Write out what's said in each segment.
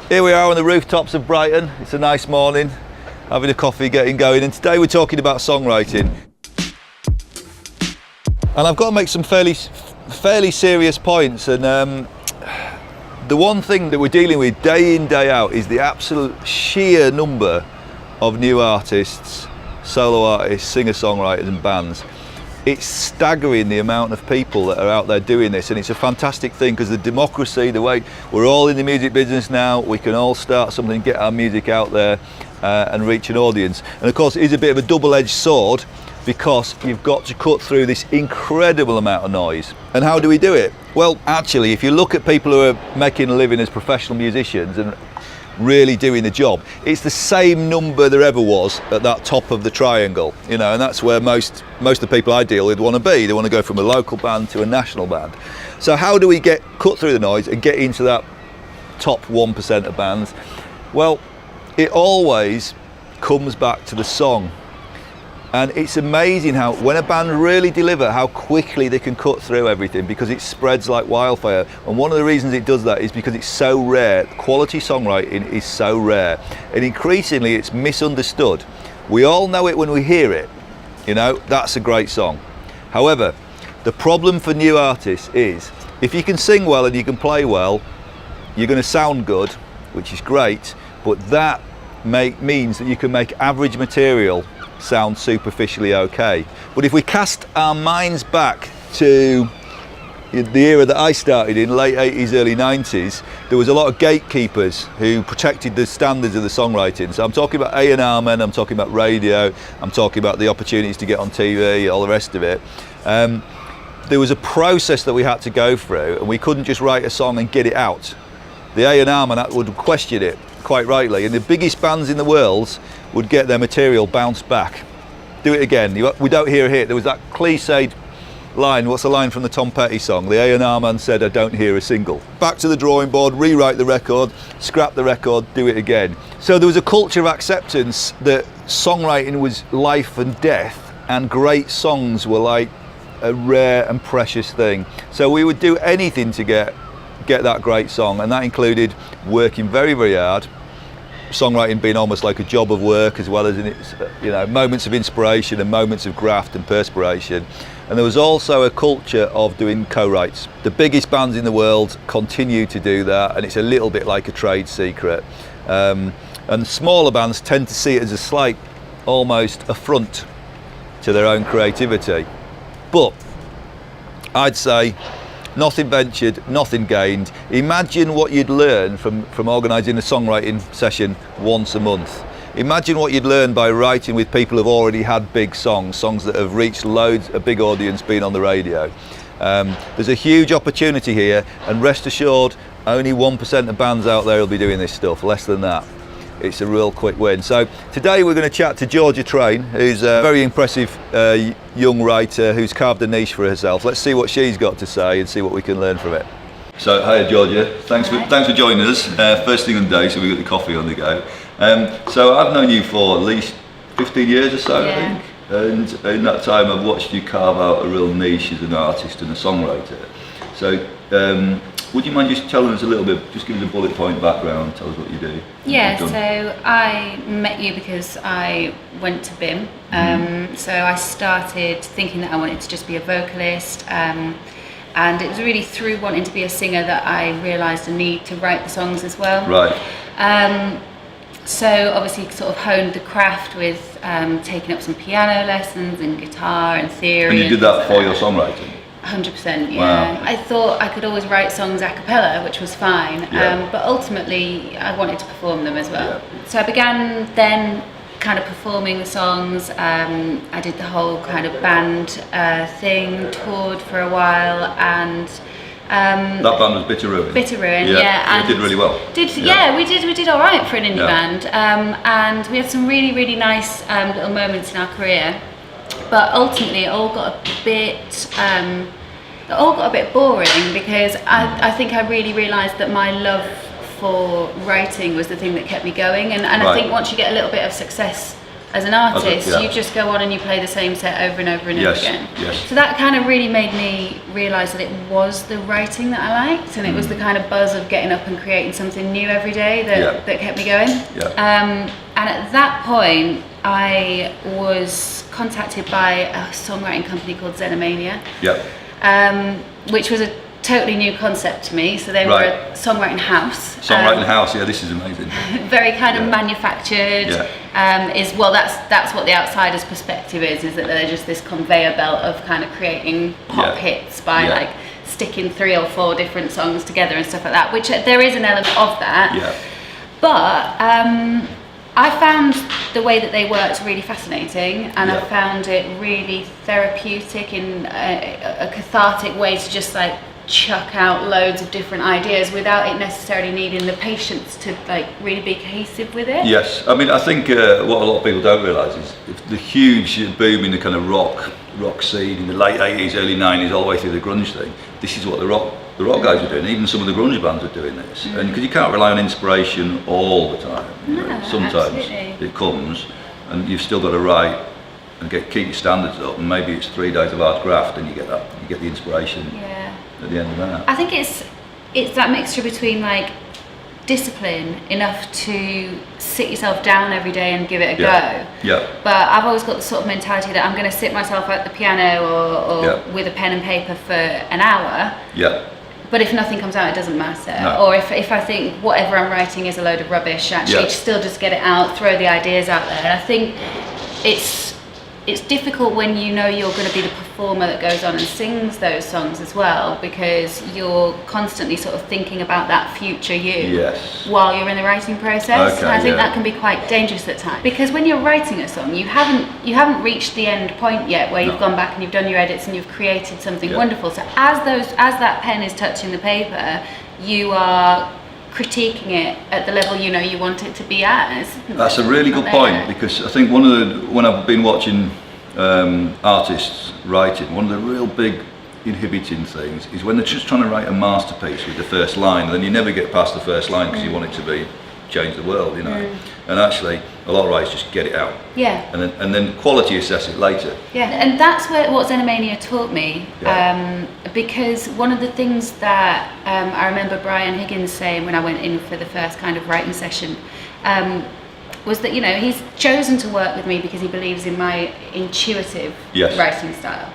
Here we are on the rooftops of Brighton. It's a nice morning, having a coffee, getting going, and today we're talking about songwriting. And I've got to make some fairly serious points, and the one thing that we're dealing with day in, day out is the absolute sheer number of new artists, solo artists, singer-songwriters and bands. It's staggering the amount of people that are out there doing this, and it's a fantastic thing because the democracy, the way we're all in the music business now, we can all start something, get our music out there and reach an audience. And of course it is a bit of a double-edged sword because you've got to cut through this incredible amount of noise. And how do we do it? Well, actually, if you look at people who are making a living as professional musicians and really doing the job, it's the same number there ever was at that top of the triangle, you know, and that's where most of the people I deal with want to be. They want to go from a local band to a national band. So how do we cut through the noise and get into that top 1% of bands? Well, it always comes back to the song. And it's amazing how, when a band really deliver, how quickly they can cut through everything because it spreads like wildfire. And one of the reasons it does that is because it's so rare. Quality songwriting is so rare. And increasingly it's misunderstood. We all know it when we hear it. You know, that's a great song. However, the problem for new artists is, if you can sing well and you can play well, you're going to sound good, which is great, but that means that you can make average material sound superficially okay. But if we cast our minds back to the era that I started in, late 80s, early 90s, there was a lot of gatekeepers who protected the standards of the songwriting. So I'm talking about A&R men, I'm talking about radio, I'm talking about the opportunities to get on TV, all the rest of it. There was a process that we had to go through, and we couldn't just write a song and get it out. The A&R man would question it, quite rightly, and the biggest bands in the world would get their material bounced back. Do it again. We don't hear a hit. There was that cliched line, what's the line from the Tom Petty song? The A&R man said, "I don't hear a single." Back to the drawing board, rewrite the record, scrap the record, do it again. So there was a culture of acceptance that songwriting was life and death, and great songs were like a rare and precious thing. So we would do anything to get that great song, and that included working very, very hard, songwriting being almost like a job of work, as well as in its, you know, moments of inspiration and moments of graft and perspiration. And there was also a culture of doing co-writes. The biggest bands in the world continue to do that, and it's a little bit like a trade secret. And smaller bands tend to see it as a slight, almost affront to their own creativity. But I'd say, nothing ventured, nothing gained. Imagine what you'd learn from organising a songwriting session once a month. Imagine what you'd learn by writing with people who've already had big songs that have reached a big audience, been on the radio. There's a huge opportunity here, and rest assured, only 1% of bands out there will be doing this stuff, less than that. It's a real quick win. So today we're going to chat to Georgia Train, who's a very impressive young writer who's carved a niche for herself. Let's see what she's got to say and see what we can learn from it. So, hi Georgia, thanks for joining us. First thing on the day, so we've got the coffee on the go. So I've known you for at least 15 years or so, yeah. I think. And in that time I've watched you carve out a real niche as an artist and a songwriter. So would you mind just telling us a little bit, just give us a bullet point background, tell us what you do? Yeah, so I met you because I went to BIM. So I started thinking that I wanted to just be a vocalist, and it was really through wanting to be a singer that I realised the need to write the songs as well. Right. So obviously sort of honed the craft with taking up some piano lessons and guitar and theory. And you did that for your songwriting? 100%, yeah. Wow. I thought I could always write songs a cappella, which was fine, yeah. But ultimately I wanted to perform them as well. Yeah. So I began then kind of performing the songs. I did the whole kind of band thing, toured for a while, and that band was Bitter Ruin. Bitter Ruin, yeah. And it did really well. We did all right for an indie band, and we had some really, really nice little moments in our career. But ultimately, it all got a bit boring because I think I really realised that my love for writing was the thing that kept me going, and right. I think once you get a little bit of success as an artist, you just go on and you play the same set over and over and over again. Yes. So that kind of really made me realise that it was the writing that I liked, and it was the kind of buzz of getting up and creating something new every day that kept me going. Yeah. And at that point, I was contacted by a songwriting company called Xenomania, which was a totally new concept to me. So they were a songwriting house. Songwriting house, this is amazing. Very kind of manufactured. That's what the outsider's perspective is that they're just this conveyor belt of kind of creating pop hits by like sticking 3 or 4 different songs together and stuff like that, which there is an element of that. Yeah. But I found the way that they worked really fascinating, and I found it really therapeutic in a cathartic way to just like chuck out loads of different ideas without it necessarily needing the patience to like really be cohesive with it. Yes, I mean, I think what a lot of people don't realise is the huge boom in the kind of rock scene in the late 80s, early 90s, all the way through the grunge thing. This is what the rock guys are doing. Even some of the grunge bands are doing this, and because you can't rely on inspiration all the time. Sometimes absolutely. it comes, and you've still got to write and keep your standards up. And maybe it's 3 days of hard graft, and you get the inspiration at the end of that. I think it's that mixture between like discipline enough to sit yourself down every day and give it a go. Yeah. But I've always got the sort of mentality that I'm going to sit myself at the piano or with a pen and paper for an hour. Yeah. But if nothing comes out, it doesn't matter. No. Or if I think whatever I'm writing is a load of rubbish, actually still just get it out, throw the ideas out there. And I think it's difficult when you know you're going to be the performer that goes on and sings those songs as well, because you're constantly sort of thinking about that future you while you're in the writing process. Okay, and I think that can be quite dangerous at times, because when you're writing a song, you haven't reached the end point yet where you've gone back and you've done your edits and you've created something wonderful. So as that pen is touching the paper, you are critiquing it at the level you know you want it to be at. That's a really good point, because I think when I've been watching artists writing, one of the real big inhibiting things is when they're just trying to write a masterpiece with the first line, and then you never get past the first line because you want it to be change the world, and actually a lot of writers just get it out and then quality assess it later. And that's what Xenomania taught me, because one of the things that I remember Brian Higgins saying when I went in for the first kind of writing session was that he's chosen to work with me because he believes in my intuitive writing style.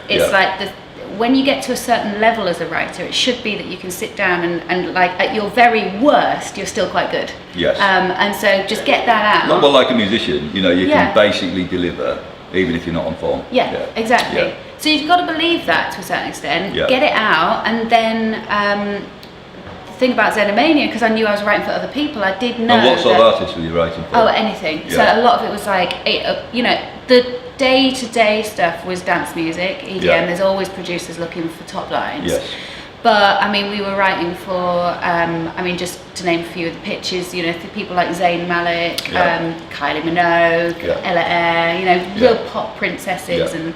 It's like when you get to a certain level as a writer, it should be that you can sit down and like at your very worst, you're still quite good. And so just get that out. Well, like a musician, you can basically deliver even if you're not on form. Exactly. So you've got to believe that to a certain extent, get it out, and then thing about Xenomania, because I knew I was writing for other people, I did know. And what sort of artists were you writing for? Oh, anything. So a lot of it was like, the day-to-day stuff was dance music, EDM. There's always producers looking for top lines. But I mean, we were writing for, just to name a few of the pitches, people like Zayn Malik, Kylie Minogue, Ella Eyre, real pop princesses, and.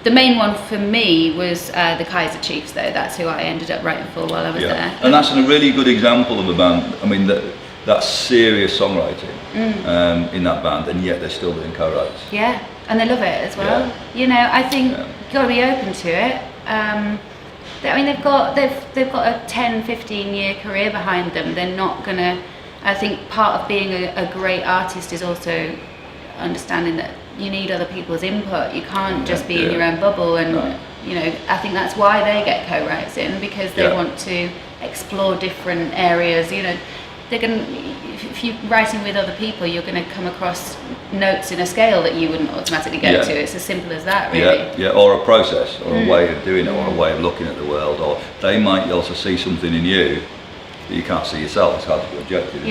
The main one for me was the Kaiser Chiefs, though. That's who I ended up writing for while I was there. And that's a really good example of a band. I mean, that's serious songwriting in that band, and yet they're still doing co-writes. And they love it as well. I think you've got to be open to it. They've got a 10-15 year career behind them. They're not gonna. I think part of being a great artist is also understanding that you need other people's input. You can't just be in your own bubble, and I think that's why they get co-writes in, because they want to explore different areas. If you're writing with other people, you're going to come across notes in a scale that you wouldn't automatically get to. It's as simple as that, really. Or a process, or a way of doing it, or a way of looking at the world, or they might also see something in you that you can't see yourself. It's hard to be objective.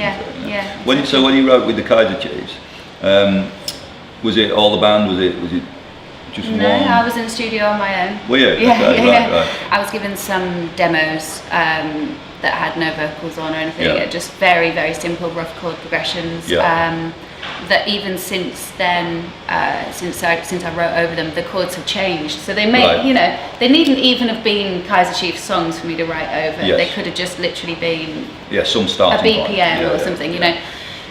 So when you wrote with the Kaiser Chiefs, was it all the band? Was it just one? No, I was in the studio on my own. Were you? Right. I was given some demos that had no vocals on or anything. Just very, very simple rough chord progressions. That even since then, since I wrote over them, the chords have changed. So they may, they needn't even have been Kaiser Chiefs songs for me to write over. They could have just literally been some starting a BPM or something,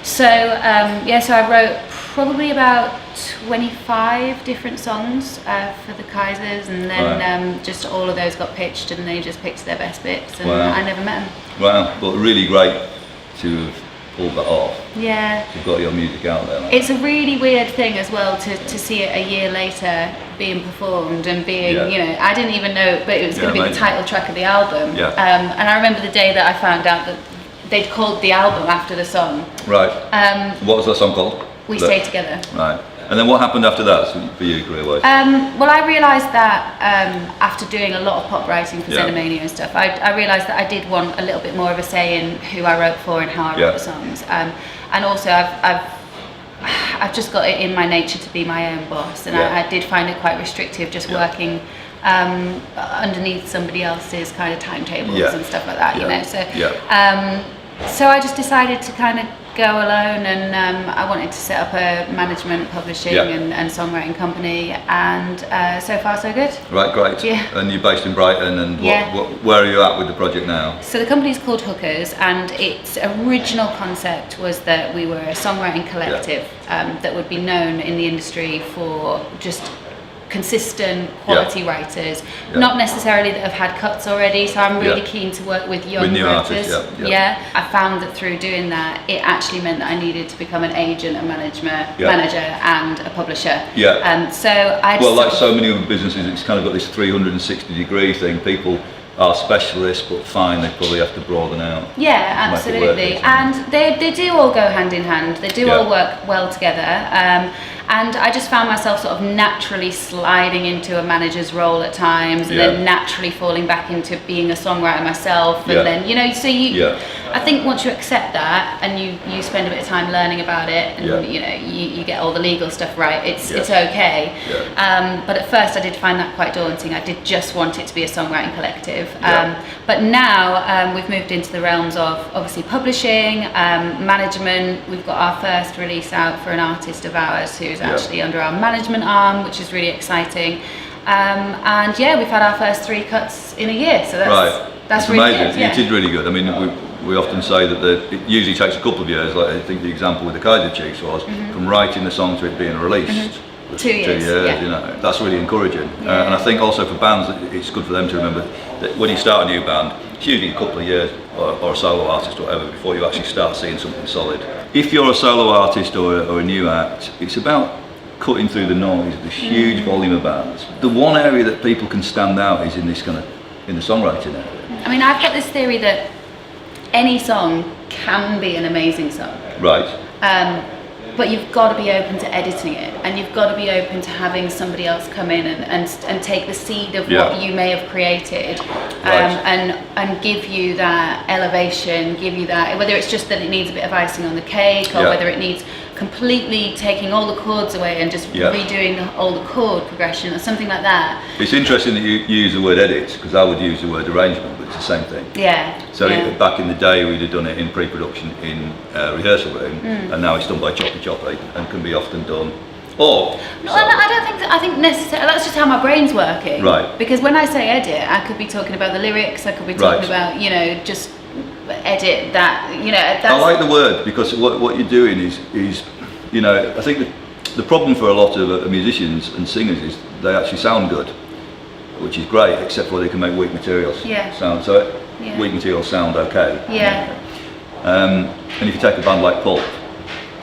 So so I wrote probably about 25 different songs for the Kaisers, and then just all of those got pitched, and they just picked their best bits, and I never met them. Wow, but really great to have pulled that off. Yeah. You've got your music out there. Like. It's a really weird thing as well to see it a year later being performed and being, I didn't even know, but it was going to be the title track of the album. Yeah. And I remember the day that I found out that they'd called the album after the song. Right. What was that song called? We Stay Together. Right. And then what happened after that for you career-wise? Well, I realised that after doing a lot of pop writing for Xenomania and stuff, I realised that I did want a little bit more of a say in who I wrote for and how I wrote the songs. And also, I've just got it in my nature to be my own boss, and I did find it quite restrictive just working underneath somebody else's kind of timetables and stuff like that, you know. So I just decided to kind of go alone, and I wanted to set up a management, publishing and songwriting company, and so far so good. Right, great. Yeah. And you're based in Brighton, and where are you at with the project now? So the company's called Hookers, and its original concept was that we were a songwriting collective that would be known in the industry for just consistent quality writers, not necessarily that have had cuts already, so I'm really keen to work with young new writers. artists, I found that through doing that, it actually meant that I needed to become an agent, a manager and a publisher. So I like so many other businesses, it's kind of got this 360-degree thing. People are specialists, but fine, they probably have to broaden out. Yeah, absolutely. And they do all go hand in hand. They do all work well together. And I just found myself sort of naturally sliding into a manager's role at times, and then naturally falling back into being a songwriter myself. And then, so I think once you accept that and you spend a bit of time learning about it, and you get all the legal stuff right, it's okay. But at first I did find that quite daunting. I did just want it to be a songwriting collective. But now we've moved into the realms of obviously publishing, management. We've got our first release out for an artist of ours who's actually under our management arm, which is really exciting. And we've had our first 3 cuts in a year, so that's really amazing. good. It is really good. I mean, we often say that it usually takes a couple of years. Like I think the example with the Kaiser Chiefs was from writing the song to it being released. 2 years. 2 years, that's really encouraging. And I think also for bands, it's good for them to remember that when you start a new band, it's usually a couple of years or a solo artist or whatever before you actually start seeing something solid. If you're a solo artist or a new act, it's about cutting through the noise, the huge volume of bands. The one area that people can stand out is in the songwriting area. I mean, I've got this theory that any song can be an amazing song. Right. But you've got to be open to editing it, and you've got to be open to having somebody else come in and take the seed of what you may have created, and give you that elevation, give you that, whether it's just that it needs a bit of icing on the cake, or whether it needs completely taking all the chords away and just redoing all the chord progression or something like that. It's interesting that you use the word edit, because I would use the word arrangement, but it's the same thing. So back in the day we'd have done it in pre-production in a rehearsal room, and now it's done by choppy and can be often done. I think necessarily, that's just how my brain's working. Right. Because when I say edit, I could be talking about the lyrics, I could be talking about, just edit that, that's... I like the word, because what you're doing is I think the problem for a lot of musicians and singers is they actually sound good, which is great, except for they can make weak materials sound. So weak materials sound okay. And if you take a band like Pulp,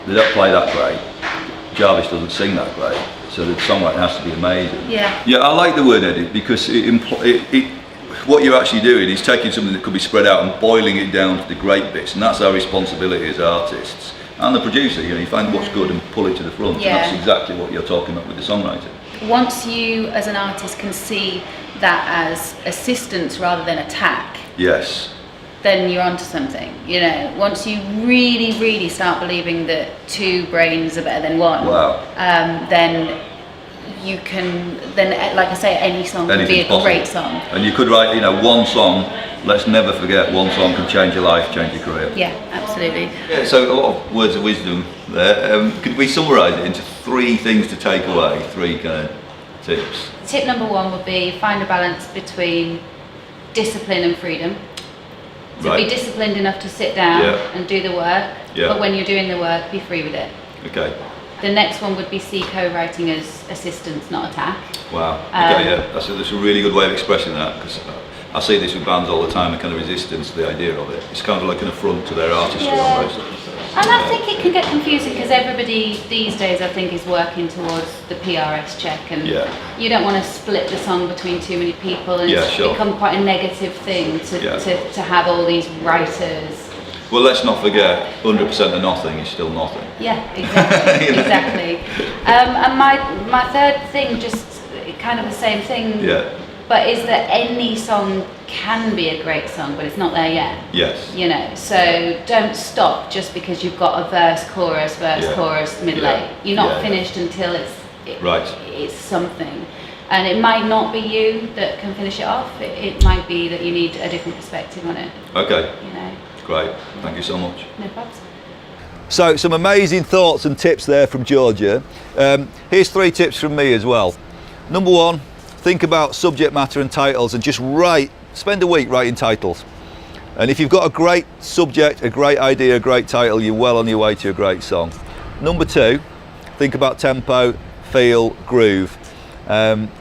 they don't play that great. Jarvis doesn't sing that great, so the songwriting has to be amazing. I like the word edit, because what you're actually doing is taking something that could be spread out and boiling it down to the great bits, and that's our responsibility as artists and the producer. You find what's good and pull it to the front, and that's exactly what you're talking about with the songwriting. Once you as an artist can see that as assistance rather than attack, then you're onto something. Once you really, really start believing that 2 brains are better than 1, then you can, like I say, any song can be a great song. And you could write, one song. Let's never forget, one song can change your life, change your career. Yeah, absolutely. So a lot of words of wisdom there. Could we summarise it into 3 things to take away? 3 kind of tips. Tip number 1 would be find a balance between discipline and freedom. So Right. be disciplined enough to sit down Yeah. and do the work, Yeah. but when you're doing the work, be free with it. Okay. The next one would be see co-writing as assistance, not attack. Wow. Okay, yeah. That's a really good way of expressing that, because I see this with bands all the time, a kind of resistance to the idea of it. It's kind of like an affront to their artistry Yeah. almost. And I think it can get confusing because everybody these days, I think, is working towards the PRS check, and Yeah. you don't want to split the song between too many people, and Yeah, it's sure. become quite a negative thing Yeah. to have all these writers. Well, let's not forget, 100% of nothing is still nothing. Yeah, exactly, You know? exactly. And my third thing, just kind of the same thing, Yeah. but is that any song can be a great song, but it's not there yet. Yes. You know, so don't stop just because you've got a verse, chorus, middle Yeah. eight. You're not Yeah. finished until Right. it's something. And it might not be you that can finish it off. It might be that you need a different perspective on it. Okay. You know, Great. Thank you so much. no problems. So, some amazing thoughts and tips there from Georgia. Here's 3 tips from me as well. Number 1, think about subject matter and titles, and just spend a week writing titles. And if you've got a great subject, a great idea, a great title, you're well on your way to a great song. Number 2, think about tempo, feel, groove.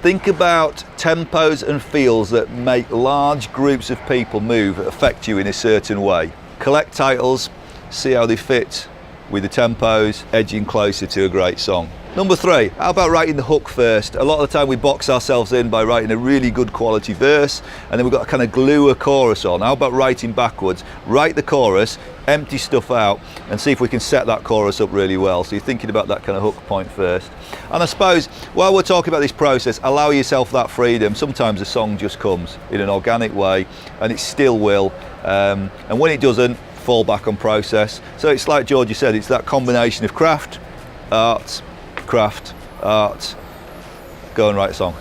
Think about tempos and feels that make large groups of people move, affect you in a certain way. Collect titles, see how they fit with the tempos, edging closer to a great song. Number 3, how about writing the hook first? A lot of the time we box ourselves in by writing a really good quality verse, and then we've got to kind of glue a chorus on. How about writing backwards? Write the chorus, empty stuff out, and see if we can set that chorus up really well. So you're thinking about that kind of hook point first. And I suppose while we're talking about this process, allow yourself that freedom. Sometimes a song just comes in an organic way, and it still will. And when it doesn't, fall back on process. So it's like Georgia said, it's that combination of craft, art, go and write a song.